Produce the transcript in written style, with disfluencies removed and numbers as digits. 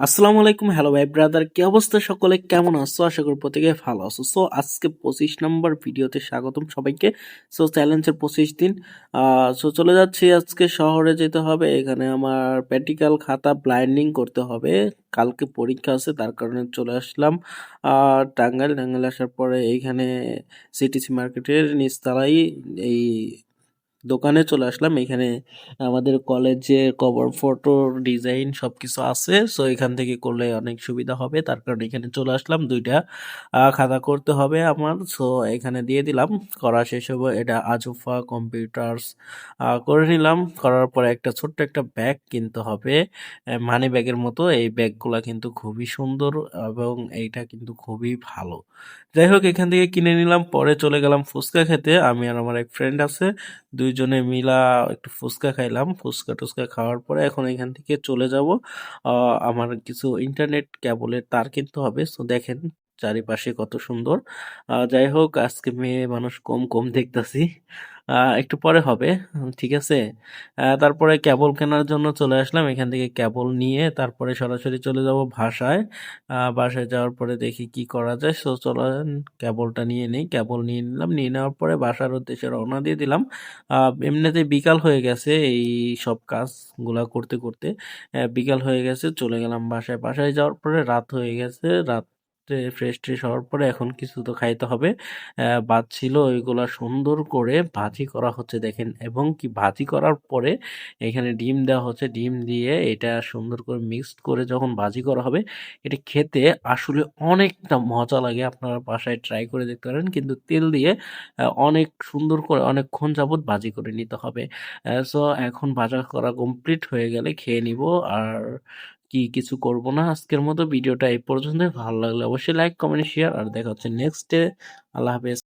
আসসালামু আলাইকুম, হ্যালো ভাই ব্রাদার, কি অবস্থা? সকলে কেমন আছো? আশা করি প্রত্যেকে ভালো আছো। সো আজকে 25 নম্বর ভিডিওতে স্বাগতম সবাইকে। সো চ্যালেঞ্জের 25 দিন। সো চলে যাচ্ছি, আজকে শহরে যেতে হবে। এখানে আমার প্র্যাকটিক্যাল খাতা ব্লাইন্ডিং করতে হবে। কালকে পরীক্ষা আছে, তার কারণে চলে আসলাম টাঙ্গাইল আসার পরে এইখানে সিটিসি মার্কেটের নিচতলায় এই দোকানে চলে আসলাম। এখানে আমাদের কলেজের কভার ফটোর ডিজাইন সবকিছু আছে। সো এখান থেকে করলে অনেক সুবিধা হবে, তার কারণে এখানে চলে আসলাম। দুইটা খাতা করতে হবে আমার। সো এখানে দিয়ে দিলাম, করা শেষ হবে। এটা আজুফা কম্পিউটার্স করে নিলাম। করার পরে একটা ছোট্ট একটা ব্যাগ কিনতে হবে, মানি ব্যাগের মতো। এই ব্যাগগুলা কিন্তু খুবই সুন্দর এবং এইটা কিন্তু খুবই ভালো। যাই হোক, এখান থেকে কিনে নিলাম। পরে চলে গেলাম ফুচকা খেতে। আমি আর আমার এক ফ্রেন্ড আছে, দুইজনে মিলা একটু ফুচকা খাইলাম। ফুচকা টুচকা খাওয়ার পরে এখন এখান থেকে চলে যাব। আমার কিছু ইন্টারনেট কেবলের তার কিনতে হবে। সো দেখেন চারিপাশে কত সুন্দর। যাই হোক, আজকে মেয়ে মানুষ কম কম দেখতাছি। একটু পরে হবে, ঠিক আছে। তারপরে কেবল কেনার জন্য চলে আসলাম। এখান থেকে কেবল নিয়ে তারপরে সরাসরি চলে যাব বাসায়। বাসায় যাওয়ার পরে দেখি কি করা যায়। সো চলেন কেবলটা নিয়ে নেই। কেবল নিয়ে নিলাম। নিয়ে নেওয়ার পরে বাসার উদ্দেশ্যে রওনা দিয়ে দিলাম। এমনিতে বিকাল হয়ে গেছে এই সব কাজগুলা করতে করতে। বিকাল হয়ে গেছে, চলে গেলাম বাসায়। বাসায় যাওয়ার পরে রাত হয়ে গেছে। রাত্রে ফ্রেশ ট্রেশ হওয়ার পরে এখন কিছু তো খাইতে হবে। ভাত ছিল, ওইগুলা সুন্দর করে ভাজি করা হচ্ছে দেখেন, এবং কি ভাজি করার পরে এখানে ডিম দেওয়া হচ্ছে। ডিম দিয়ে এটা সুন্দর করে মিক্সড করে যখন ভাজি করা হবে, এটা খেতে আসলে অনেকটা মজা লাগে। আপনারা বাসায় ট্রাই করে দেখতে পারেন, কিন্তু তেল দিয়ে অনেক সুন্দর করে অনেকক্ষণ যাবত ভাজি করে নিতে হবে। সো এখন ভাজা করা কমপ্লিট হয়ে গেলে খেয়ে নিব। আর কি কিছু করব না। আজকের মতো ভিডিওটা এই পর্যন্ত। ভালো লাগলে অবশ্যই লাইক কমেন্ট শেয়ার, আর দেখা হচ্ছে নেক্সট ডে। আল্লাহ হাফেজ।